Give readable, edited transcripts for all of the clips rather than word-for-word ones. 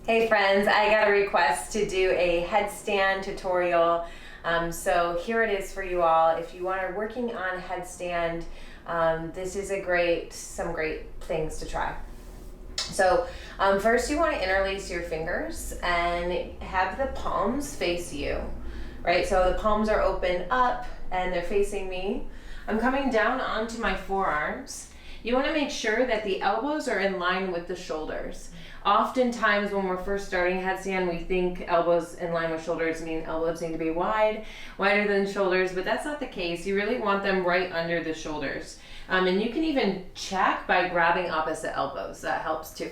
Hey friends, I got a request to do a headstand tutorial. So here it is for you all. If you are working on headstand, this is some great things to try. So first you want to interlace your fingers and have the palms face you, right? So the palms are open up and they're facing me. I'm coming down onto my forearms. You want to make sure that the elbows are in line with the shoulders. Oftentimes when we're first starting headstand, we think elbows in line with shoulders mean elbows need to be wider than shoulders, but that's not the case. You really want them right under the shoulders. And you can even check by grabbing opposite elbows. That helps too.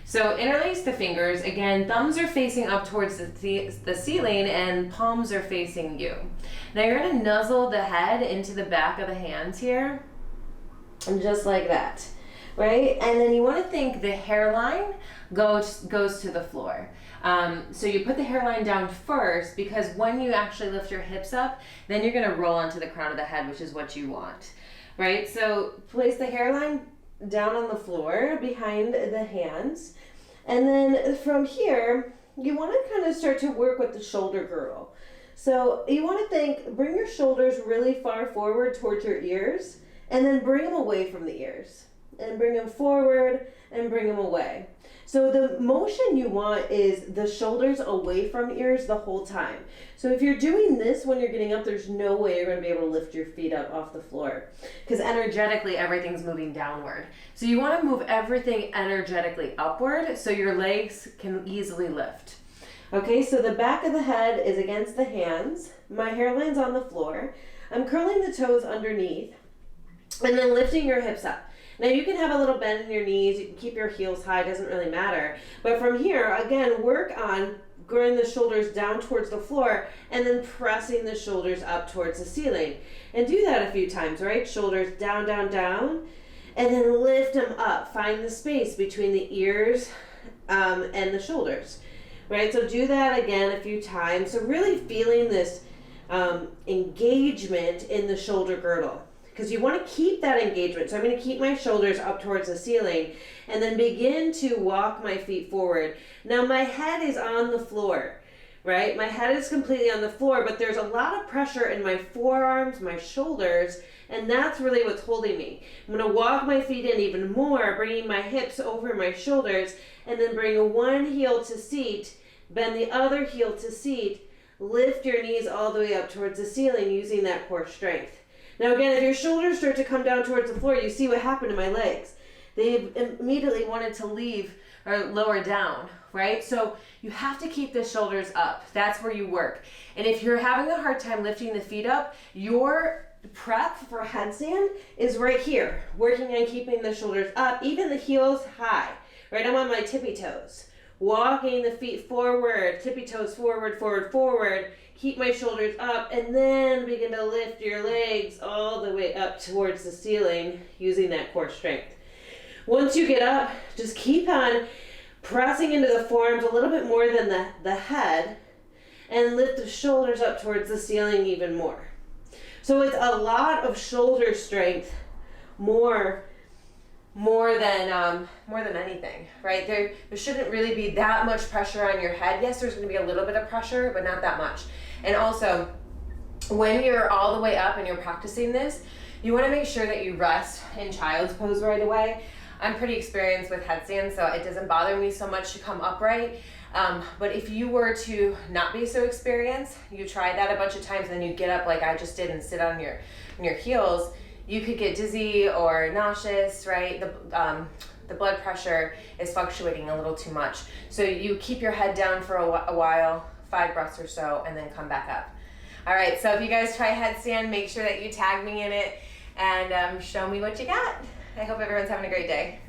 So interlace the fingers. Again, thumbs are facing up towards the ceiling and palms are facing you. Now you're going to nuzzle the head into the back of the hands here, and just like that, right? And then you want to think the hairline goes to the floor. So you put the hairline down first, because when you actually lift your hips up, then you're going to roll onto the crown of the head, which is what you want, right? So place the hairline down on the floor behind the hands. And then from here, you want to kind of start to work with the shoulder girdle. So you want to think, bring your shoulders really far forward towards your ears, and then bring them away from the ears. And bring them forward and bring them away. So the motion you want is the shoulders away from ears the whole time. So if you're doing this when you're getting up, there's no way you're going to be able to lift your feet up off the floor, because energetically everything's moving downward. So you want to move everything energetically upward so your legs can easily lift. Okay, so the back of the head is against the hands. My hairline's on the floor. I'm curling the toes underneath and then lifting your hips up. Now you can have a little bend in your knees, you can keep your heels high, doesn't really matter. But from here, again, work on growing the shoulders down towards the floor and then pressing the shoulders up towards the ceiling. And do that a few times, right? Shoulders down, down, down, and then lift them up. Find the space between the ears and the shoulders, right? So do that again a few times. So really feeling this engagement in the shoulder girdle, because you want to keep that engagement. So I'm going to keep my shoulders up towards the ceiling and then begin to walk my feet forward. Now my head is on the floor, right? My head is completely on the floor, but there's a lot of pressure in my forearms, my shoulders, and that's really what's holding me. I'm going to walk my feet in even more, bringing my hips over my shoulders, and then bring one heel to seat, bend the other heel to seat, lift your knees all the way up towards the ceiling using that core strength. Now again, if your shoulders start to come down towards the floor, you see what happened to my legs. They immediately wanted to leave or lower down, right? So you have to keep the shoulders up. That's where you work. And if you're having a hard time lifting the feet up, your prep for headstand is right here, working on keeping the shoulders up, even the heels high, right? I'm on my tippy toes, walking the feet forward, tippy toes forward, forward, forward. Keep my shoulders up and then begin to lift your legs all the way up towards the ceiling using that core strength. Once you get up, just keep on pressing into the forearms a little bit more than the head, and lift the shoulders up towards the ceiling even more. So it's a lot of shoulder strength, more than anything, right? There shouldn't really be that much pressure on your head. Yes, there's going to be a little bit of pressure, but not that much. And also, when you're all the way up and you're practicing this, you want to make sure that you rest in child's pose right away. I'm pretty experienced with headstand, so it doesn't bother me so much to come upright. But if you were to not be so experienced, you try that a bunch of times, and then you get up like I just did and sit on your heels, you could get dizzy or nauseous, right? The blood pressure is fluctuating a little too much. So you keep your head down for a while, 5 breaths or so, and then come back up. All right, so if you guys try headstand, make sure that you tag me in it and show me what you got. I hope everyone's having a great day.